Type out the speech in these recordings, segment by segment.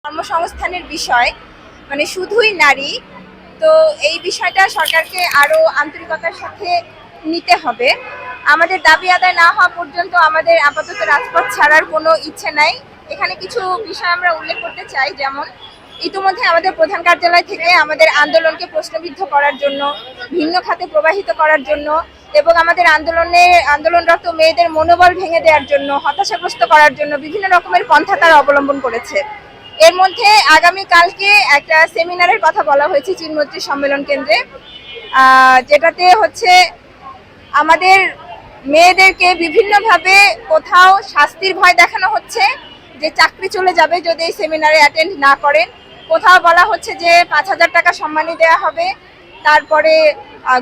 কর্মসংস্থানের বিষয় মানে শুধুই নারী, তো এই বিষয়টা সরকারকে আরো আন্তরিকতার সাথে নিতে হবে। আমাদের দাবি আদায় না হওয়া পর্যন্ত আমাদের আপাতত রাজপথ ছাড়ার কোনো ইচ্ছে নাই। এখানে কিছু বিষয় আমরা উল্লেখ করতে চাই, যেমন ইতিমধ্যে আমাদের প্রধান কার্যালয় থেকে আমাদের আন্দোলনকে প্রশ্নবিদ্ধ করার জন্য, ভিন্ন খাতে প্রবাহিত করার জন্য এবং আমাদের আন্দোলনরত মেয়েদের মনোবল ভেঙে দেওয়ার জন্য, হতাশাগ্রস্ত করার জন্য বিভিন্ন রকমের পন্থা তারা অবলম্বন করেছে। এর মধ্যে আগামীকালকে একটা সেমিনারের কথা বলা হয়েছে চিনমৈত্রী সম্মেলন কেন্দ্রে, যেটাতে হচ্ছে আমাদের মেয়েদেরকে বিভিন্নভাবে কোথাও শাস্তির ভয় দেখানো হচ্ছে যে চাকরি চলে যাবে যদি এই সেমিনারে অ্যাটেন্ড না করেন, কোথাও বলা হচ্ছে যে 5,000 টাকা সম্মানী দেওয়া হবে, তারপরে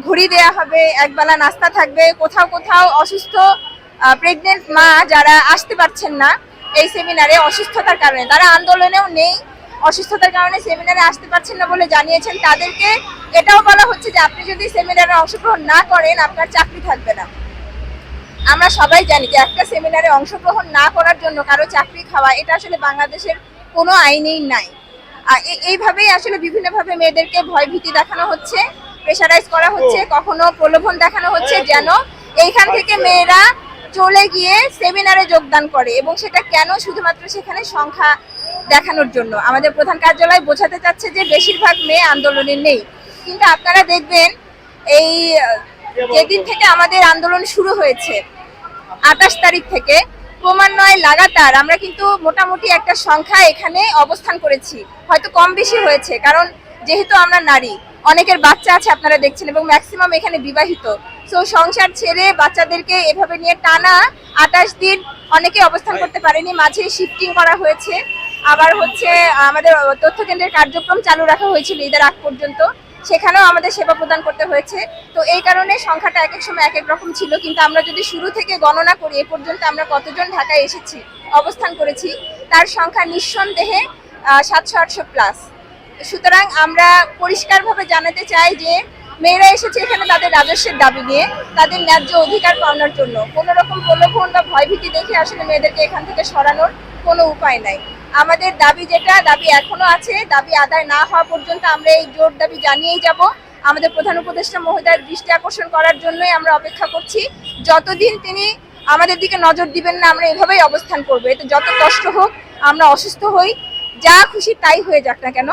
ঘড়ি দেওয়া হবে, একবেলা নাস্তা থাকবে, কোথাও কোথাও অসুস্থ প্রেগনেন্ট মা যারা আসতে পারছেন না এই সেমিনারে অসুস্থতার কারণে, তারা আন্দোলনেও নেই, অসুস্থতার কারণে সেমিনারে আসতে পারছেন না বলে জানিয়েছেন, তাদেরকে এটাও বলা হচ্ছে যে আপনি যদি সেমিনারে অংশগ্রহণ না করেন আপনার চাকরি থাকবে না। আমরা সবাই জানি যে একটা সেমিনারে অংশগ্রহণ না করার জন্য কারো চাকরি খাওয়া এটা আসলে বাংলাদেশের কোনো আইনেই নাই। এইভাবেই আসলে বিভিন্নভাবে মেয়েদেরকে ভয় ভীতি দেখানো হচ্ছে, প্রেশারাইজ করা হচ্ছে, কখনো প্রলোভন দেখানো হচ্ছে যেন এইখান থেকে মেয়েরা চলে গিয়ে সেমিনারে যোগদান করে, এবং সেটা কেন? শুধুমাত্র সেখানে সংখ্যা দেখানোর জন্য। আমাদের প্রধান কার্যালয় বোঝাতে চাচ্ছে যে বেশিরভাগ মেয়ে আন্দোলনে নেই, কিন্তু আপনারা দেখবেন এই যেদিন থেকে আমাদের আন্দোলন শুরু হয়েছে 28 তারিখ থেকে ক্রমান্বয়ে লাগাতার আমরা কিন্তু মোটামুটি একটা সংখ্যা এখানে অবস্থান করেছি, হয়তো কম বেশি হয়েছে, কারণ যেহেতু আমরা নারী, অনেকের বাচ্চা আছে আপনারা দেখছেন, এবং ম্যাক্সিমাম এখানে বিবাহিত, সো সংসার ছেড়ে বাচ্চাদেরকে এভাবে নিয়ে টানা 28 দিন অনেকে অবস্থান করতে পারেনি, মাঝে শিফটিং করা হয়েছে, আবার হচ্ছে আমাদের তথ্য কেন্দ্রের কার্যক্রম চালু রাখা হয়েছিল ঈদের আগ পর্যন্ত, সেখানেও আমাদের সেবা প্রদান করতে হয়েছে। তো এই কারণে সংখ্যাটা এক এক সময় এক এক রকম ছিল, কিন্তু আমরা যদি শুরু থেকে গণনা করি এ পর্যন্ত আমরা কতজন ঢাকায় এসেছি, অবস্থান করেছি, তার সংখ্যা নিঃসন্দেহে 700-800 প্লাস। সুতরাং আমরা পরিষ্কারভাবে জানাতে চাই যে মেয়েরা এসেছে এখানে তাদের রাজস্বের দাবি নিয়ে, তাদের ন্যায্য অধিকার পাওয়ার জন্য। কোনো রকম প্রলোভন বা ভয়ভীতি দেখে আসলে মেয়েদেরকে এখান থেকে সরানোর কোনো উপায় নাই। আমাদের দাবি যেটা, দাবি এখনো আছে, দাবি আদায় না হওয়া পর্যন্ত আমরা এই জোর দাবি জানিয়েই যাব। আমাদের প্রধান উপদেষ্টা মহোদয়ের দৃষ্টি আকর্ষণ করার জন্যই আমরা অপেক্ষা করছি। যতদিন তিনি আমাদের দিকে নজর দিবেন না আমরা এভাবেই অবস্থান করবো। এতে যত কষ্ট হোক, আমরা অসুস্থ হই, যা খুশি তাই হয়ে যাক না কেন,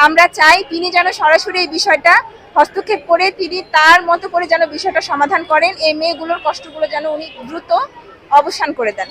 আমরা চাই তিনি যেন সরাসরি এই বিষয়টা হস্তক্ষেপ করে তিনি তার মতো করে যেন বিষয়টা সমাধান করেন, এই মেয়েগুলোর কষ্টগুলো যেন উনি দ্রুত অবসান করে দেন।